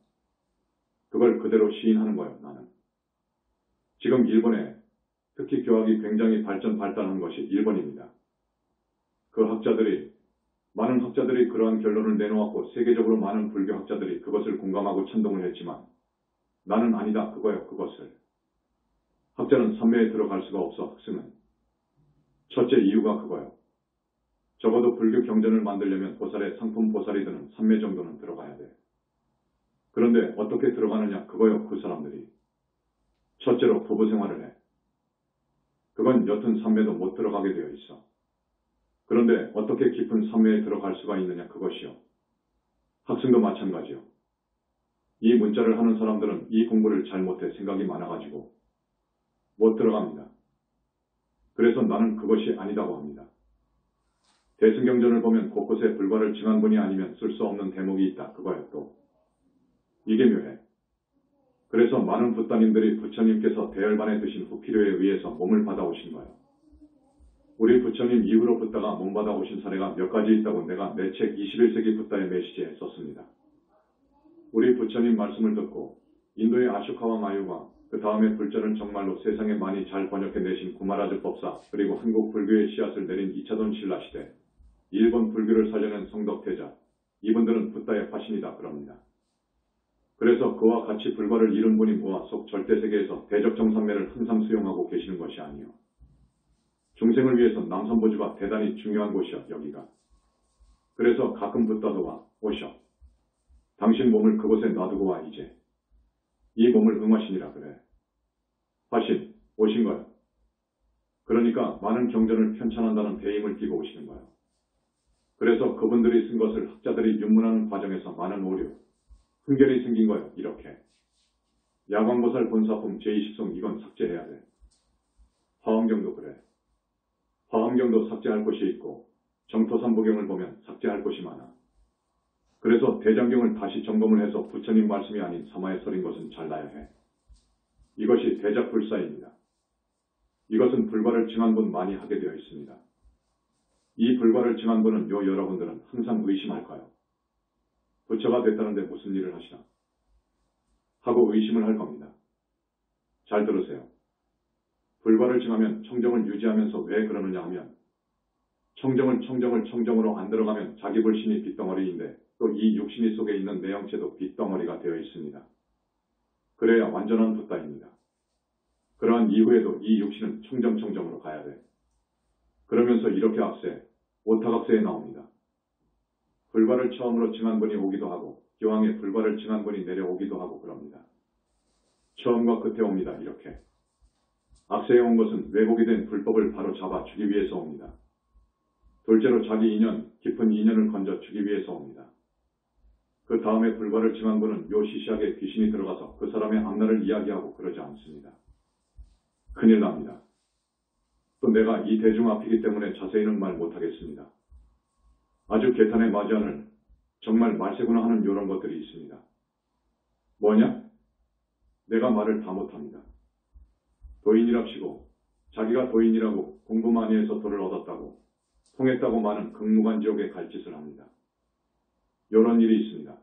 그걸 그대로 시인하는 거예요, 나는. 지금 일본에 특히 교학이 굉장히 발달한 것이 일본입니다. 그 많은 학자들이 그러한 결론을 내놓았고 세계적으로 많은 불교 학자들이 그것을 공감하고 찬동을 했지만 나는 아니다 그거예요, 그것을. 학자는 삼매에 들어갈 수가 없어, 학생은. 첫째 이유가 그거예요. 적어도 불교 경전을 만들려면 보살의 상품 보살이드는 삼매 정도는 들어가야 돼. 그런데 어떻게 들어가느냐 그거요, 그 사람들이. 첫째로 부부 생활을 해. 그건 옅은 삼매도 못 들어가게 되어 있어. 그런데 어떻게 깊은 삼매에 들어갈 수가 있느냐 그것이요. 학생도 마찬가지요. 이 문자를 하는 사람들은 이 공부를 잘못해 생각이 많아가지고 못 들어갑니다. 그래서 나는 그것이 아니다고 합니다. 대승경전을 보면 곳곳에 불과를 증한 분이 아니면 쓸 수 없는 대목이 있다. 그거예요 또. 이게 묘해. 그래서 많은 붓다님들이 부처님께서 대열반에 드신 후피료에 의해서 몸을 받아오신 거예요. 우리 부처님 이후로 붓다가 몸 받아오신 사례가 몇 가지 있다고 내가 내 책 21세기 붓다의 메시지에 썼습니다. 우리 부처님 말씀을 듣고 인도의 아쇼카와 마유가 그 다음에 불자를 정말로 세상에 많이 잘 번역해내신 구마라즈 법사 그리고 한국 불교의 씨앗을 내린 이차돈 신라 시대 일본 불교를 살려낸 성덕태자 이분들은 붓다의 화신이다 그럽니다. 그래서 그와 같이 불과를 이룬 분이 모아 속 절대세계에서 대적정산매를 항상 수용하고 계시는 것이 아니요. 중생을 위해서 남선보주가 대단히 중요한 곳이야 여기가. 그래서 가끔 붓다도 와 오셔. 당신 몸을 그곳에 놔두고 와 이제. 이 몸을 응화신이라 그래. 화신 오신 거야. 그러니까 많은 경전을 편찬한다는 배임을 띠고 오시는 거야. 그래서 그분들이 쓴 것을 학자들이 윤문하는 과정에서 많은 오류, 흠결이 생긴 거예요. 이렇게. 야광보살 본사품 제20송 이건 삭제해야 돼. 화엄경도 그래. 화엄경도 삭제할 곳이 있고 정토삼부경을 보면 삭제할 곳이 많아. 그래서 대장경을 다시 점검을 해서 부처님 말씀이 아닌 사마에 서린 것은 잘라야 해. 이것이 대작불사입니다. 이것은 불과를 증한 분 많이 하게 되어 있습니다. 이 불과를 증한 분은 여러분들은 항상 의심할까요? 부처가 됐다는데 무슨 일을 하시나? 하고 의심을 할 겁니다. 잘 들으세요. 불과를 증하면 청정을 유지하면서 왜 그러느냐 하면 청정으로 안 들어가면 자기 불신이 빗덩어리인데 또 이 육신이 속에 있는 내영체도 빗덩어리가 되어 있습니다. 그래야 완전한 붓다입니다. 그러한 이후에도 이 육신은 청정으로 가야 돼. 그러면서 이렇게 악세, 오타각세에 나옵니다. 불과를 처음으로 증한 분이 오기도 하고 기왕에 불과를 증한 분이 내려오기도 하고 그럽니다. 처음과 끝에 옵니다. 이렇게. 악세에 온 것은 왜곡이 된 불법을 바로 잡아주기 위해서 옵니다. 둘째로 자기 인연, 깊은 인연을 건져주기 위해서 옵니다. 그 다음에 불과를 증한 분은 요 시시하게 귀신이 들어가서 그 사람의 앞날을 이야기하고 그러지 않습니다. 큰일 납니다. 또 내가 이 대중 앞이기 때문에 자세히는 말 못하겠습니다. 아주 개탄에 맞이 않을 정말 말세구나 하는 이런 것들이 있습니다. 뭐냐? 내가 말을 다 못합니다. 도인이랍시고 자기가 도인이라고 공부 많이 해서 도를 얻었다고 통했다고 많은 극무관지옥에 갈 짓을 합니다. 이런 일이 있습니다.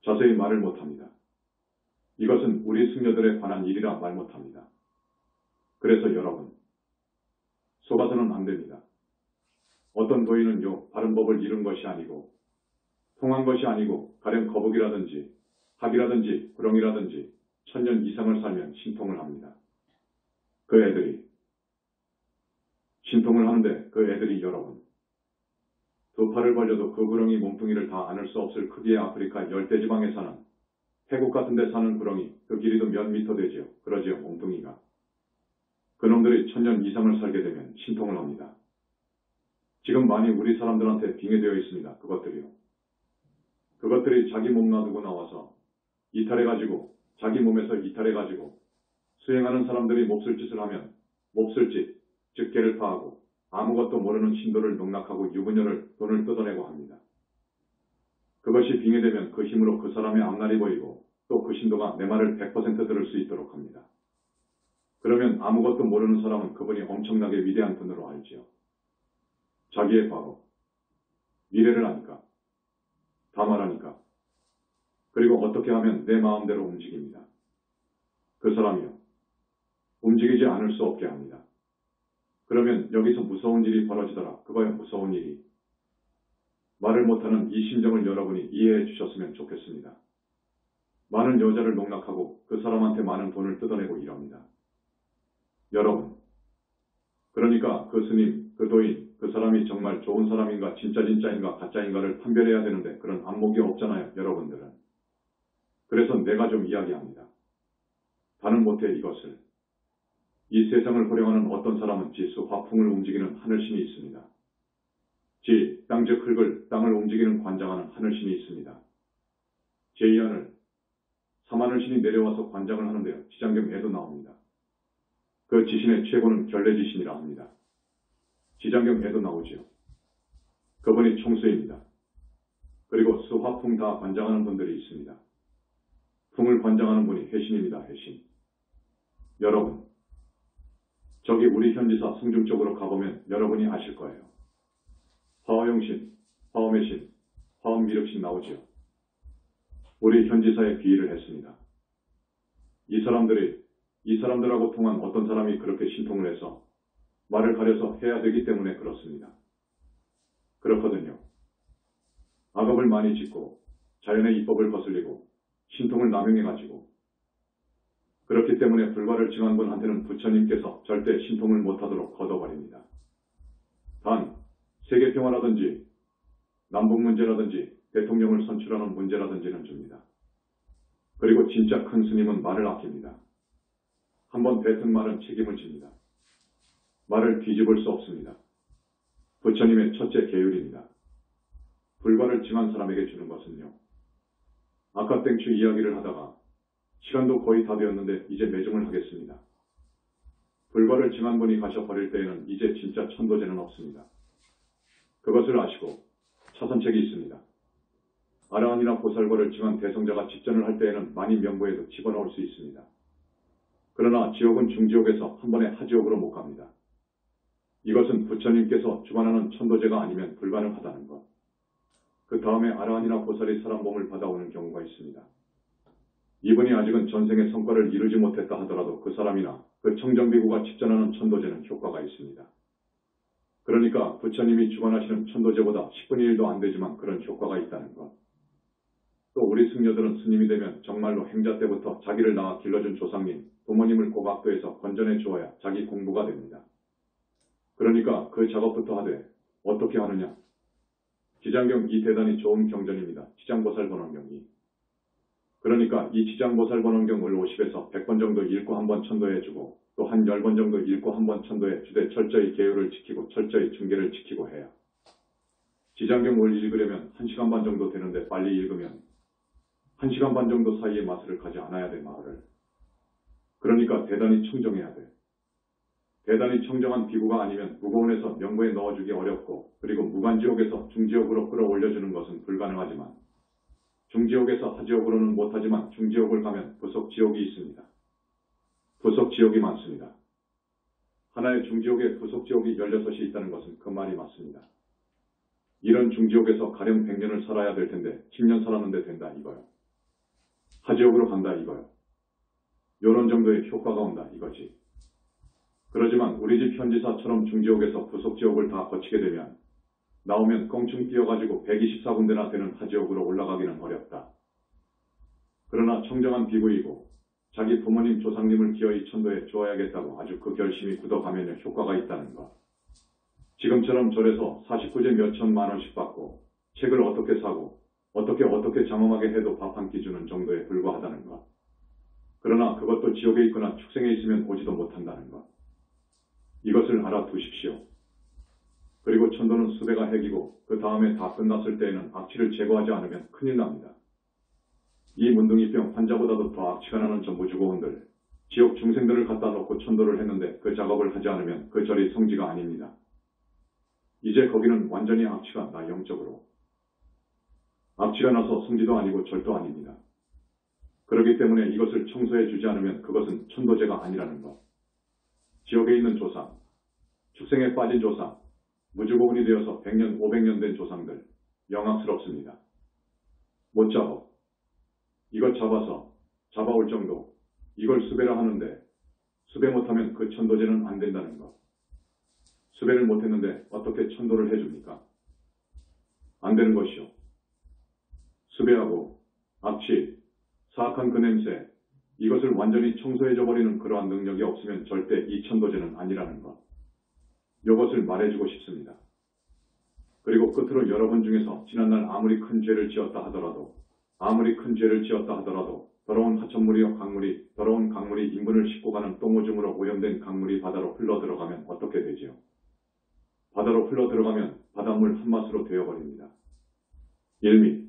자세히 말을 못합니다. 이것은 우리 승려들에 관한 일이라 말 못합니다. 그래서 여러분, 속아서는 안 됩니다. 어떤 도인은요, 바른 법을 잃은 것이 아니고 통한 것이 아니고 가령 거북이라든지 학이라든지 구렁이라든지 1000년 이상을 살면 신통을 합니다. 그 애들이 신통을 하는데 그 애들이 여러분 두 팔을 벌려도 그 구렁이 몸뚱이를 다 안을 수 없을 크기의 아프리카 열대지방에 사는 태국 같은 데 사는 구렁이 그 길이도 몇 미터 되지요. 그러지요. 몸뚱이가. 그놈들이 1000년 이상을 살게 되면 신통을 합니다. 지금 많이 우리 사람들한테 빙의되어 있습니다. 그것들이요. 그것들이 자기 몸 놔두고 나와서 이탈해가지고 자기 몸에서 이탈해가지고 수행하는 사람들이 몹쓸 짓을 하면 몹쓸 짓, 즉 개를 파하고 아무것도 모르는 신도를 농락하고 유부녀를 돈을 뜯어내고 합니다. 그것이 빙의되면 그 힘으로 그 사람의 앞날이 보이고 또 그 신도가 내 말을 100% 들을 수 있도록 합니다. 그러면 아무것도 모르는 사람은 그분이 엄청나게 위대한 분으로 알지요. 자기의 과거, 미래를 아니까, 다 말하니까, 그리고 어떻게 하면 내 마음대로 움직입니다. 그 사람이요. 움직이지 않을 수 없게 합니다. 그러면 여기서 무서운 일이 벌어지더라. 그거야 무서운 일이. 말을 못하는 이 심정을 여러분이 이해해 주셨으면 좋겠습니다. 많은 여자를 농락하고 그 사람한테 많은 돈을 뜯어내고 이럽니다. 여러분, 그러니까 그 스님, 그 도인, 그 사람이 정말 좋은 사람인가 진짜인가 가짜인가를 판별해야 되는데 그런 안목이 없잖아요. 여러분들은. 그래서 내가 좀 이야기합니다. 다는 못해 이것을. 이 세상을 호령하는 어떤 사람은 지수 화풍을 움직이는 하늘신이 있습니다. 지, 땅 즉 흙을 땅을 움직이는 관장하는 하늘신이 있습니다. 제2하늘, 삼하늘신이 내려와서 관장을 하는데요. 지장경에도 나옵니다. 그 지신의 최고는 결례지신이라 합니다. 지장경에도 나오지요. 그분이 총수입니다. 그리고 수, 화, 풍 다 관장하는 분들이 있습니다. 풍을 관장하는 분이 해신입니다. 해신. 여러분, 저기 우리 현지사 승중 쪽으로 가보면 여러분이 아실 거예요. 화엄용신, 화엄의 신, 화엄미륵신 나오지요. 우리 현지사에 비의를 했습니다. 이 사람들하고 통한 어떤 사람이 그렇게 신통을 해서 말을 가려서 해야 되기 때문에 그렇습니다. 그렇거든요. 악업을 많이 짓고 자연의 이법을 거슬리고 신통을 남용해가지고 그렇기 때문에 불과를 증한 분한테는 부처님께서 절대 신통을 못하도록 걷어버립니다. 단 세계평화라든지 남북 문제라든지 대통령을 선출하는 문제라든지는 줍니다. 그리고 진짜 큰 스님은 말을 아낍니다. 한번 뱉은 말은 책임을 집니다. 말을 뒤집을 수 없습니다. 부처님의 첫째 계율입니다. 불과를 증한 사람에게 주는 것은요. 아까 땡추 이야기를 하다가 시간도 거의 다 되었는데 이제 매증을 하겠습니다. 불과를 증한 분이 가셔 버릴 때에는 이제 진짜 천도제는 없습니다. 그것을 아시고 차선책이 있습니다. 아라한이나 보살과를 증한 대성자가 집전을 할 때에는 많이 명부에도 집어넣을 수 있습니다. 그러나 지옥은 중지옥에서 한 번에 하지옥으로 못 갑니다. 이것은 부처님께서 주관하는 천도제가 아니면 불가능하다는 것. 그 다음에 아라한이나 보살이 사람 몸을 받아오는 경우가 있습니다. 이분이 아직은 전생의 성과를 이루지 못했다 하더라도 그 사람이나 그 청정비구가 집전하는 천도제는 효과가 있습니다. 그러니까 부처님이 주관하시는 천도제보다 10분의 1도 안 되지만 그런 효과가 있다는 것. 또 우리 승려들은 스님이 되면 정말로 행자 때부터 자기를 낳아 길러준 조상님, 부모님을 고각도에서 건전해 주어야 자기 공부가 됩니다. 그러니까 그 작업부터 하되 어떻게 하느냐? 지장경 이 대단히 좋은 경전입니다. 지장보살번원경이. 그러니까 이 지장보살번원경을 50에서 100번 정도 읽고 한번 천도해주고 또 한 10번 정도 읽고 한번 천도해 주되 철저히 계율을 지키고 철저히 중계를 지키고 해야. 지장경을 읽으려면 1시간 반 정도 되는데 빨리 읽으면 1시간 반 정도 사이에 마술을 가지 않아야 돼, 마을을. 그러니까 대단히 청정해야 돼. 대단히 청정한 비구가 아니면 무고원에서 명부에 넣어주기 어렵고 그리고 무간지옥에서 중지옥으로 끌어올려주는 것은 불가능하지만 중지옥에서 하지옥으로는 못하지만 중지옥을 가면 부속지옥이 있습니다. 부속지옥이 많습니다. 하나의 중지옥에 부속지옥이 16이 있다는 것은 그 말이 맞습니다. 이런 중지옥에서 가령 100년을 살아야 될 텐데 10년 살았는데 된다 이거요. 하지옥으로 간다 이거요. 요런 정도의 효과가 온다 이거지. 그러지만 우리 집 현지사처럼 중지옥에서 부속지옥을 다 거치게 되면 나오면 껑충 뛰어가지고 124군데나 되는 하지옥으로 올라가기는 어렵다. 그러나 청정한 비구이고 자기 부모님 조상님을 기어이 천도에 주어야겠다고 아주 그 결심이 굳어가면 효과가 있다는 것. 지금처럼 절에서 49제 몇천만 원씩 받고 책을 어떻게 사고 어떻게 장엄하게 해도 밥 한 끼 주는 정도에 불과하다는 것. 그러나 그것도 지옥에 있거나 축생에 있으면 오지도 못한다는 것. 이것을 알아두십시오. 그리고 천도는 수배가 핵이고 그 다음에 다 끝났을 때에는 악취를 제거하지 않으면 큰일 납니다. 이 문둥이병 환자보다도 더 악취가 나는 전부주고원들, 지옥 중생들을 갖다 놓고 천도를 했는데 그 작업을 하지 않으면 그 절이 성지가 아닙니다. 이제 거기는 완전히 악취가 나 영적으로. 악취가 나서 성지도 아니고 절도 아닙니다. 그렇기 때문에 이것을 청소해 주지 않으면 그것은 천도제가 아니라는 것. 지옥에 있는 조상, 축생에 빠진 조상, 무주고운이 되어서 100년, 500년 된 조상들, 영악스럽습니다. 못 잡아. 이것 잡아서 잡아올 정도, 이걸 수배라 하는데 수배 못하면 그 천도제는 안 된다는 것. 수배를 못했는데 어떻게 천도를 해줍니까? 안 되는 것이요. 수배하고 악취, 사악한 그 냄새, 이것을 완전히 청소해줘버리는 그러한 능력이 없으면 절대 이 천도제는 아니라는 것. 이것을 말해주고 싶습니다. 그리고 끝으로 여러분 중에서 지난날 아무리 큰 죄를 지었다 하더라도 더러운 하천물이요 강물이, 더러운 강물이 인분을 싣고 가는 똥오줌으로 오염된 강물이 바다로 흘러들어가면 어떻게 되지요? 바다로 흘러들어가면 바닷물 한맛으로 되어버립니다. 일미,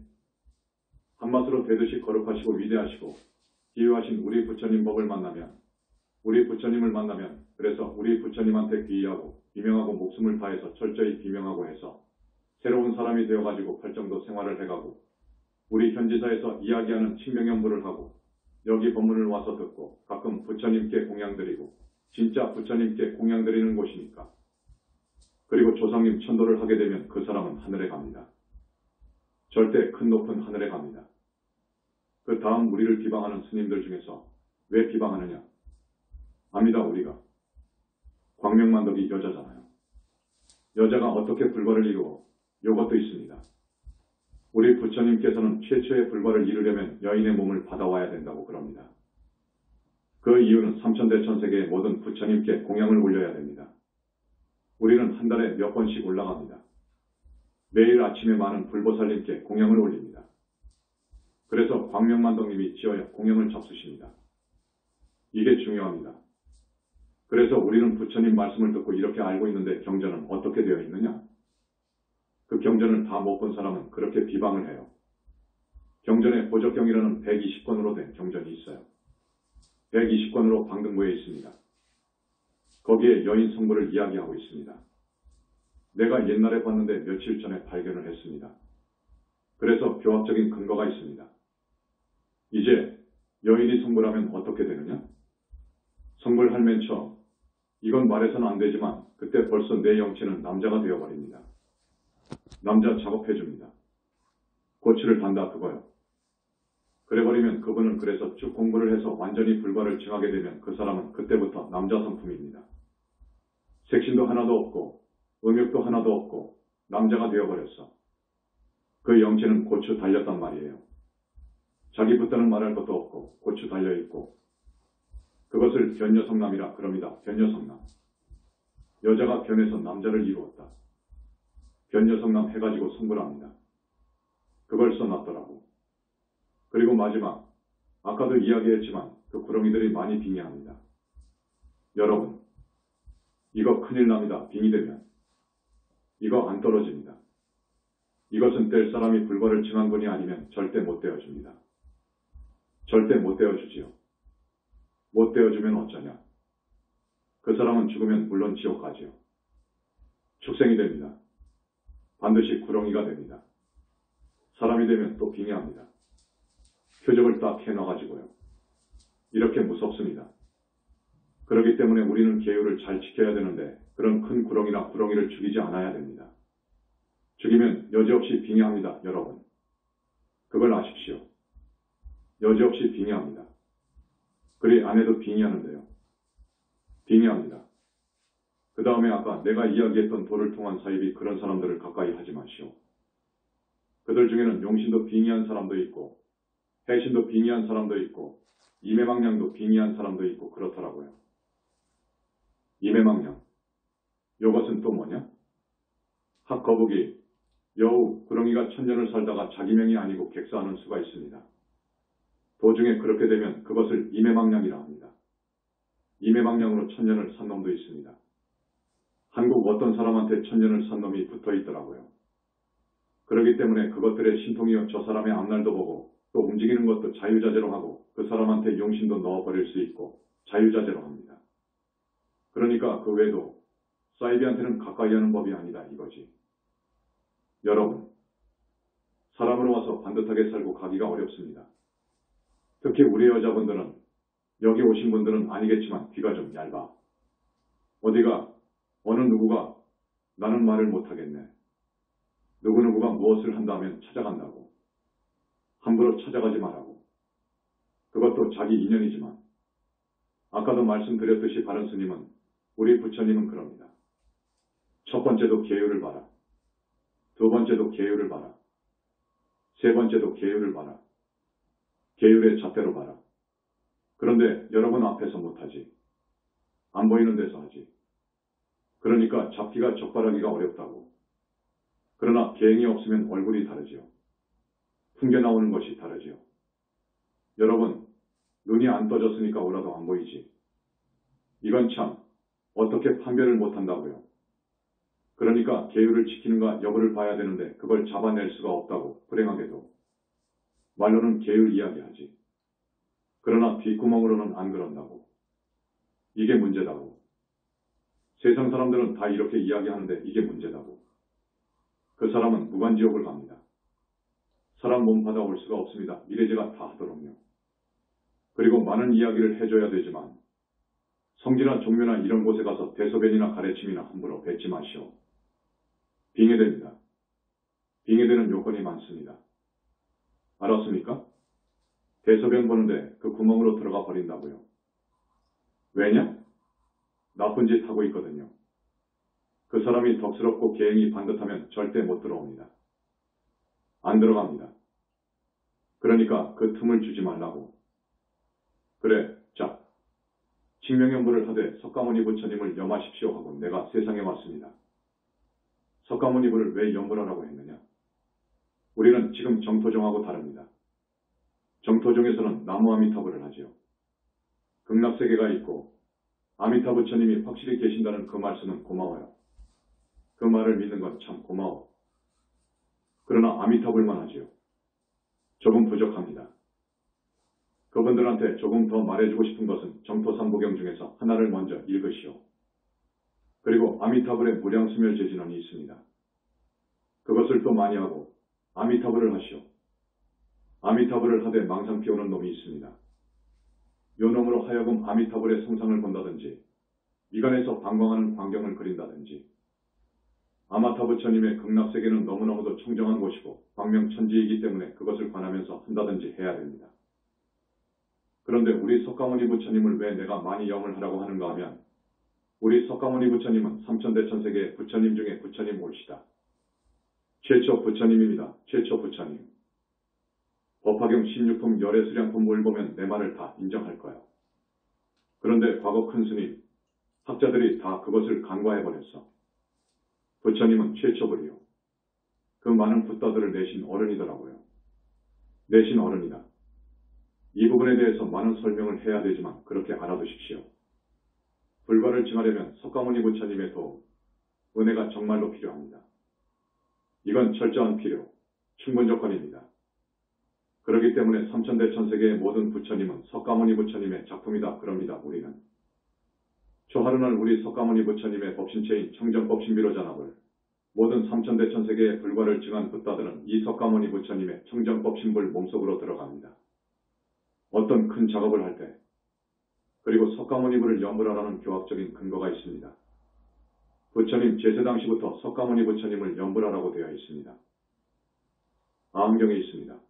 한맛으로 되듯이 거룩하시고 위대하시고 기유하신 우리 부처님 법을 만나면, 우리 부처님을 만나면, 그래서 우리 부처님한테 귀의하고 비명하고 목숨을 다해서 철저히 비명하고 해서 새로운 사람이 되어가지고 팔정도 생활을 해가고 우리 현지사에서 이야기하는 칭명연부를 하고 여기 법문을 와서 듣고 가끔 부처님께 공양드리고 진짜 부처님께 공양드리는 곳이니까. 그리고 조상님 천도를 하게 되면 그 사람은 하늘에 갑니다. 절대 큰 높은 하늘에 갑니다. 그 다음 우리를 비방하는 스님들 중에서 왜 비방하느냐? 압니다 우리가. 광명만덕이 여자잖아요. 여자가 어떻게 불과를 이루고 요것도 있습니다. 우리 부처님께서는 최초의 불과를 이루려면 여인의 몸을 받아와야 된다고 그럽니다. 그 이유는 삼천대천세계의 모든 부처님께 공양을 올려야 됩니다. 우리는 한 달에 몇 번씩 올라갑니다. 매일 아침에 많은 불보살님께 공양을 올립니다. 그래서 광명만덕님이 지어야 공양을 잡수십니다. 이게 중요합니다. 그래서 우리는 부처님 말씀을 듣고 이렇게 알고 있는데 경전은 어떻게 되어 있느냐? 그 경전을 다 못 본 사람은 그렇게 비방을 해요. 경전에 보적경이라는 120권으로 된 경전이 있어요. 120권으로 방등부에 있습니다. 거기에 여인 성부를 이야기하고 있습니다. 내가 옛날에 봤는데 며칠 전에 발견을 했습니다. 그래서 교합적인 근거가 있습니다. 이제 여인이 성부라면 어떻게 되느냐? 성불 할 맨 처음 이건 말해서는 안 되지만 그때 벌써 내 영체는 남자가 되어버립니다. 남자 작업해줍니다. 고추를 단다 그거요. 그래버리면 그분은 그래서 쭉 공부를 해서 완전히 불과를 증하게 되면 그 사람은 그때부터 남자 성품입니다. 색신도 하나도 없고 음욕도 하나도 없고 남자가 되어버렸어. 그 영체는 고추 달렸단 말이에요. 자기 붙다는 말할 것도 없고 고추 달려있고 그것을 변여성남이라 그럽니다. 변여성남. 여자가 변해서 남자를 이루었다. 변여성남 해가지고 성불합니다. 그걸 써놨더라고. 그리고 마지막, 아까도 이야기했지만 그 구렁이들이 많이 빙의합니다. 여러분, 이거 큰일 납니다. 빙의되면. 이거 안 떨어집니다. 이것은 뗄 사람이 불과를 증한 분이 아니면 절대 못 떼어줍니다. 절대 못 떼어주지요. 못 떼어주면 어쩌냐. 그 사람은 죽으면 물론 지옥 가지요. 축생이 됩니다. 반드시 구렁이가 됩니다. 사람이 되면 또 빙의합니다. 표적을 딱 해놔가지고요. 이렇게 무섭습니다. 그렇기 때문에 우리는 계율을 잘 지켜야 되는데 그런 큰 구렁이나 구렁이를 죽이지 않아야 됩니다. 죽이면 여지없이 빙의합니다. 여러분. 그걸 아십시오. 여지없이 빙의합니다. 그리 안 해도 빙의하는데요. 빙의합니다. 그 다음에 아까 내가 이야기했던 도를 통한 사입이 그런 사람들을 가까이 하지 마시오. 그들 중에는 용신도 빙의한 사람도 있고 해신도 빙의한 사람도 있고 이매망량도 빙의한 사람도 있고 그렇더라고요. 이매망량. 요것은 또 뭐냐? 학거북이 여우 구렁이가 천년을 살다가 자기 명이 아니고 객사하는 수가 있습니다. 도중에 그렇게 되면 그것을 이매망량이라 합니다. 이매망량으로 천년을 산 놈도 있습니다. 한국 어떤 사람한테 천년을 산 놈이 붙어 있더라고요. 그렇기 때문에 그것들의 신통이요 저 사람의 앞날도 보고 또 움직이는 것도 자유자재로 하고 그 사람한테 용신도 넣어버릴 수 있고 자유자재로 합니다. 그러니까 그 외에도 사이비한테는 가까이 하는 법이 아니다 이거지. 여러분, 사람으로 와서 반듯하게 살고 가기가 어렵습니다. 특히 우리 여자분들은 여기 오신 분들은 아니겠지만 귀가 좀 얇아. 어디가 어느 누구가 나는 말을 못하겠네. 누구누구가 무엇을 한다면 찾아간다고. 함부로 찾아가지 말라고. 그것도 자기 인연이지만 아까도 말씀드렸듯이 바른 스님은 우리 부처님은 그럽니다. 첫 번째도 계율을 봐라. 두 번째도 계율을 봐라. 세 번째도 계율을 봐라. 계율의 잣대로 봐라. 그런데 여러분 앞에서 못하지. 안 보이는 데서 하지. 그러니까 잡기가 적발하기가 어렵다고. 그러나 계행이 없으면 얼굴이 다르지요. 풍겨나오는 것이 다르지요. 여러분, 눈이 안 떠졌으니까 오라도 안 보이지. 이건 참 어떻게 판별을 못한다고요. 그러니까 계율을 지키는가 여부를 봐야 되는데 그걸 잡아낼 수가 없다고. 불행하게도. 말로는 계율 이야기하지. 그러나 뒷구멍으로는 안 그런다고. 이게 문제다고. 세상 사람들은 다 이렇게 이야기하는데 이게 문제다고. 그 사람은 무간지옥을 갑니다. 사람 몸 받아올 수가 없습니다. 미래제가 다 하도록요. 그리고 많은 이야기를 해줘야 되지만 성지나 종묘나 이런 곳에 가서 대소변이나 가래침이나 함부로 뱉지 마시오. 빙의됩니다. 빙의되는 요건이 많습니다. 알았습니까? 대소변 보는데 그 구멍으로 들어가 버린다고요. 왜냐? 나쁜 짓 하고 있거든요. 그 사람이 덕스럽고 계행이 반듯하면 절대 못 들어옵니다. 안 들어갑니다. 그러니까 그 틈을 주지 말라고. 그래, 자, 칙명연부를 하되 석가모니 부처님을 염하십시오 하고 내가 세상에 왔습니다. 석가모니 부를 왜 염불하라고 했느냐? 우리는 지금 정토종하고 다릅니다. 정토종에서는 나무 아미타불을 하지요. 극락세계가 있고 아미타 부처님이 확실히 계신다는 그 말씀은 고마워요. 그 말을 믿는 건 참 고마워. 그러나 아미타불만 하지요. 조금 부족합니다. 그분들한테 조금 더 말해주고 싶은 것은 정토삼부경 중에서 하나를 먼저 읽으시오. 그리고 아미타불의 무량수멸제진원이 있습니다. 그것을 또 많이 하고 아미타불을 하시오. 아미타불을 하되 망상 피우는 놈이 있습니다. 요 놈으로 하여금 아미타불의 성상을 본다든지 미간에서 방광하는 광경을 그린다든지 아마타 부처님의 극락세계는 너무너무도 청정한 곳이고 광명천지이기 때문에 그것을 관하면서 한다든지 해야 됩니다. 그런데 우리 석가모니 부처님을 왜 내가 많이 염을 하라고 하는가 하면 우리 석가모니 부처님은 삼천대천세계의 부처님 중에 부처님 올시다. 최초 부처님입니다. 최초 부처님. 법화경 16품 열애수량품 뭘 보면 내 말을 다 인정할 거예요. 그런데 과거 큰 스님, 학자들이 다 그것을 간과해버렸어. 부처님은 최초불이요. 그 많은 붓다들을 내신 어른이더라고요. 내신 어른이다. 이 부분에 대해서 많은 설명을 해야 되지만 그렇게 알아두십시오. 불과를 증하려면 석가모니 부처님의 도움, 은혜가 정말로 필요합니다. 이건 철저한 필요, 충분조건입니다. 그렇기 때문에 삼천대천세계의 모든 부처님은 석가모니 부처님의 작품이다 그럽니다. 우리는. 초하루날 우리 석가모니 부처님의 법신체인 청정법신비로 잔합을 모든 삼천대천세계의 불과를 증한 붓다들은 이 석가모니 부처님의 청정법신불 몸속으로 들어갑니다. 어떤 큰 작업을 할 때, 그리고 석가모니 불을 염불하라는 교학적인 근거가 있습니다. 부처님 제세 당시부터 석가모니 부처님을 염불하라고 되어 있습니다. 아함경에 있습니다.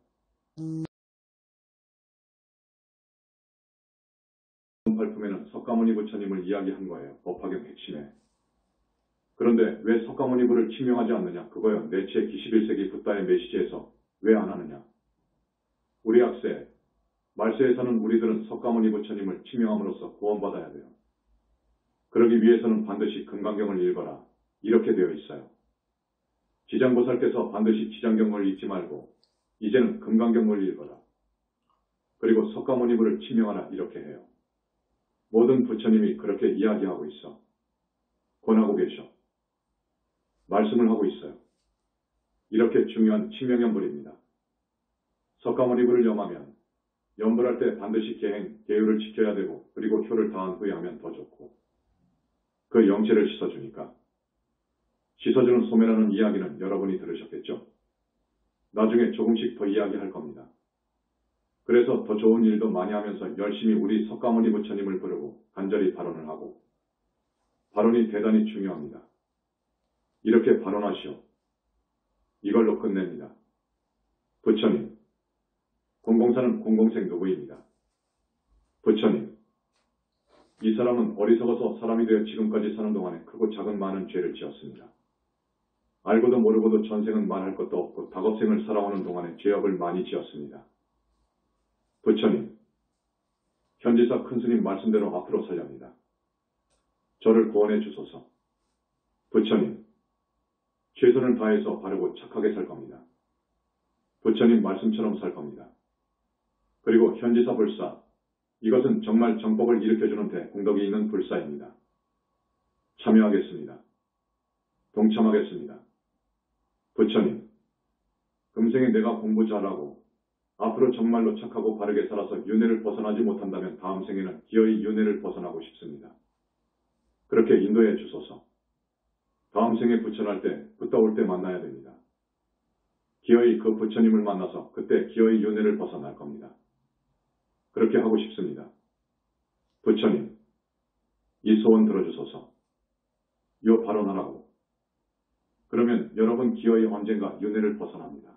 발품에는 석가모니 부처님을 이야기한 거예요. 법화경 핵심에. 그런데 왜 석가모니 불을 칭명하지 않느냐? 그거요. 내체 21세기 붓다의 메시지에서 왜 안 하느냐? 우리 학세, 말세에 사는 우리들은 석가모니 부처님을 칭명함으로써 구원받아야 돼요. 그러기 위해서는 반드시 금강경을 읽어라. 이렇게 되어 있어요. 지장보살께서 반드시 지장경을 읽지 말고 이제는 금강경을 읽어라. 그리고 석가모니 불을 칭명하라. 이렇게 해요. 모든 부처님이 그렇게 이야기하고 있어. 권하고 계셔. 말씀을 하고 있어요. 이렇게 중요한 칭명연불입니다. 석가모니 불을 염하면 염불할 때 반드시 계행, 계율을 지켜야 되고 그리고 효를 다한 후에 하면 더 좋고 그 영체를 씻어주니까. 씻어주는 소매라는 이야기는 여러분이 들으셨겠죠? 나중에 조금씩 더 이야기할 겁니다. 그래서 더 좋은 일도 많이 하면서 열심히 우리 석가모니 부처님을 부르고 간절히 발언을 하고 발언이 대단히 중요합니다. 이렇게 발언하시오. 이걸로 끝냅니다. 부처님, 공공사는 공공생 누구입니다. 부처님, 이 사람은 어리석어서 사람이 되어 지금까지 사는 동안에 크고 작은 많은 죄를 지었습니다. 알고도 모르고도 전생은 말할 것도 없고 다겁생을 살아오는 동안에 죄업을 많이 지었습니다. 부처님, 현지사 큰스님 말씀대로 앞으로 살렵니다. 저를 구원해 주소서. 부처님, 최선을 다해서 바르고 착하게 살 겁니다. 부처님 말씀처럼 살 겁니다. 그리고 현지사 불사, 이것은 정말 정법을 일으켜주는 데 공덕이 있는 불사입니다. 참여하겠습니다. 동참하겠습니다. 부처님, 금생에 내가 공부 잘하고 앞으로 정말로 착하고 바르게 살아서 윤회를 벗어나지 못한다면 다음 생에는 기어이 윤회를 벗어나고 싶습니다. 그렇게 인도해 주소서. 다음 생에 부처날 때, 붓다 올 때 만나야 됩니다. 기어이 그 부처님을 만나서 그때 기어이 윤회를 벗어날 겁니다. 그렇게 하고 싶습니다. 부처님, 이 소원 들어주소서. 요 발언하라고. 그러면 여러분 기어이 언젠가 윤회를 벗어납니다.